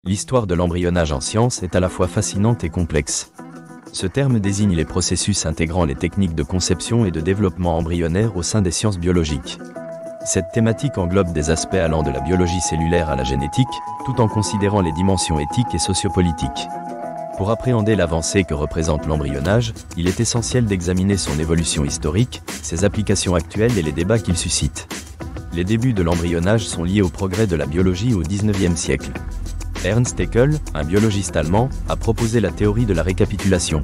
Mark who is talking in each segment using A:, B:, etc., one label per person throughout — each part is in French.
A: l'histoire de l'embryonnage en science est à la fois fascinante et complexe. Ce terme désigne les processus intégrant les techniques de conception et de développement embryonnaire au sein des sciences biologiques. Cette thématique englobe des aspects allant de la biologie cellulaire à la génétique, tout en considérant les dimensions éthiques et sociopolitiques. Pour appréhender l'avancée que représente l'embryonnage, il est essentiel d'examiner son évolution historique, ses applications actuelles et les débats qu'il suscite. Les débuts de l'embryonnage sont liés au progrès de la biologie au XIXe siècle. Ernst Haeckel, un biologiste allemand, a proposé la théorie de la récapitulation.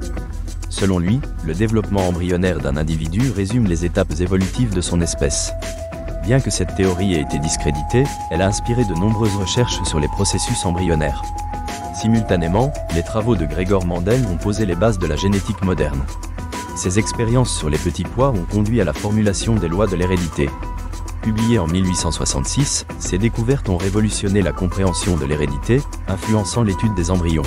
A: Selon lui, le développement embryonnaire d'un individu résume les étapes évolutives de son espèce. Bien que cette théorie ait été discréditée, elle a inspiré de nombreuses recherches sur les processus embryonnaires. Simultanément, les travaux de Gregor Mendel ont posé les bases de la génétique moderne. Ses expériences sur les petits pois ont conduit à la formulation des lois de l'hérédité. Publiées en 1866, ces découvertes ont révolutionné la compréhension de l'hérédité, influençant l'étude des embryons.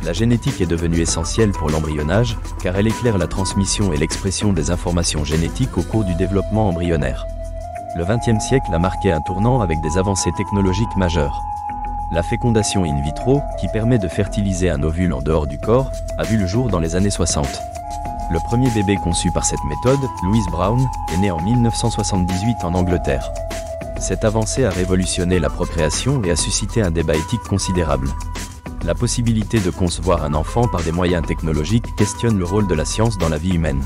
A: La génétique est devenue essentielle pour l'embryonnage, car elle éclaire la transmission et l'expression des informations génétiques au cours du développement embryonnaire. Le XXe siècle a marqué un tournant avec des avancées technologiques majeures. La fécondation in vitro, qui permet de fertiliser un ovule en dehors du corps, a vu le jour dans les années 60. Le premier bébé conçu par cette méthode, Louise Brown, est né en 1978 en Angleterre. Cette avancée a révolutionné la procréation et a suscité un débat éthique considérable. La possibilité de concevoir un enfant par des moyens technologiques questionne le rôle de la science dans la vie humaine.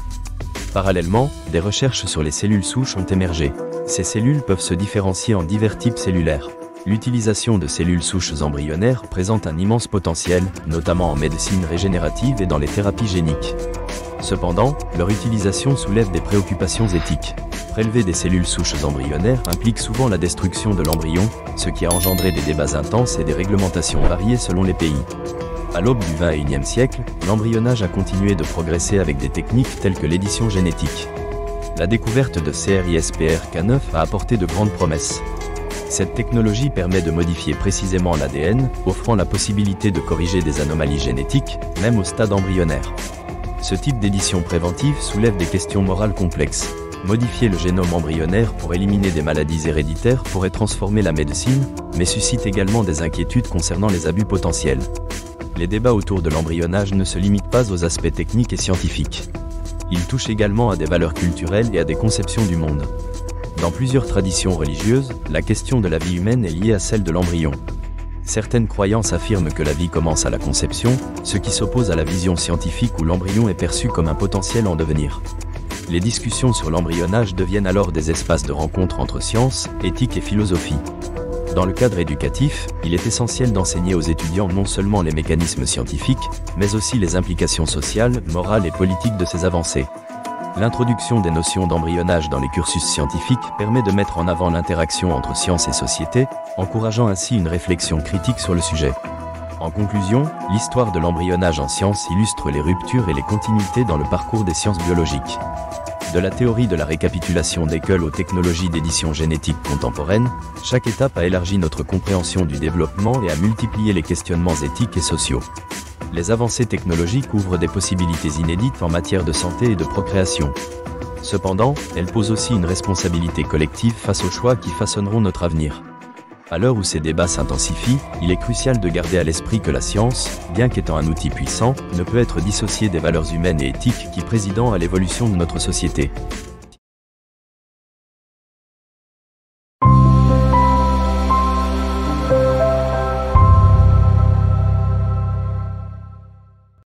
A: Parallèlement, des recherches sur les cellules souches ont émergé. Ces cellules peuvent se différencier en divers types cellulaires. L'utilisation de cellules souches embryonnaires présente un immense potentiel, notamment en médecine régénérative et dans les thérapies géniques. Cependant, leur utilisation soulève des préoccupations éthiques. Prélever des cellules souches embryonnaires implique souvent la destruction de l'embryon, ce qui a engendré des débats intenses et des réglementations variées selon les pays. À l'aube du XXIe siècle, l'embryonnage a continué de progresser avec des techniques telles que l'édition génétique. La découverte de CRISPR-Cas9 a apporté de grandes promesses. Cette technologie permet de modifier précisément l'ADN, offrant la possibilité de corriger des anomalies génétiques, même au stade embryonnaire. Ce type d'édition préventive soulève des questions morales complexes. Modifier le génome embryonnaire pour éliminer des maladies héréditaires pourrait transformer la médecine, mais suscite également des inquiétudes concernant les abus potentiels. Les débats autour de l'embryonnage ne se limitent pas aux aspects techniques et scientifiques. Ils touchent également à des valeurs culturelles et à des conceptions du monde. Dans plusieurs traditions religieuses, la question de la vie humaine est liée à celle de l'embryon. Certaines croyances affirment que la vie commence à la conception, ce qui s'oppose à la vision scientifique où l'embryon est perçu comme un potentiel en devenir. Les discussions sur l'embryonnage deviennent alors des espaces de rencontre entre science, éthique et philosophie. Dans le cadre éducatif, il est essentiel d'enseigner aux étudiants non seulement les mécanismes scientifiques, mais aussi les implications sociales, morales et politiques de ces avancées. L'introduction des notions d'embryonnage dans les cursus scientifiques permet de mettre en avant l'interaction entre science et société, encourageant ainsi une réflexion critique sur le sujet. En conclusion, l'histoire de l'embryonnage en science illustre les ruptures et les continuités dans le parcours des sciences biologiques. De la théorie de la récapitulation d'Haeckel aux technologies d'édition génétique contemporaines, chaque étape a élargi notre compréhension du développement et a multiplié les questionnements éthiques et sociaux. Les avancées technologiques ouvrent des possibilités inédites en matière de santé et de procréation. Cependant, elles posent aussi une responsabilité collective face aux choix qui façonneront notre avenir. À l'heure où ces débats s'intensifient, il est crucial de garder à l'esprit que la science, bien qu'étant un outil puissant, ne peut être dissociée des valeurs humaines et éthiques qui président à l'évolution de notre société.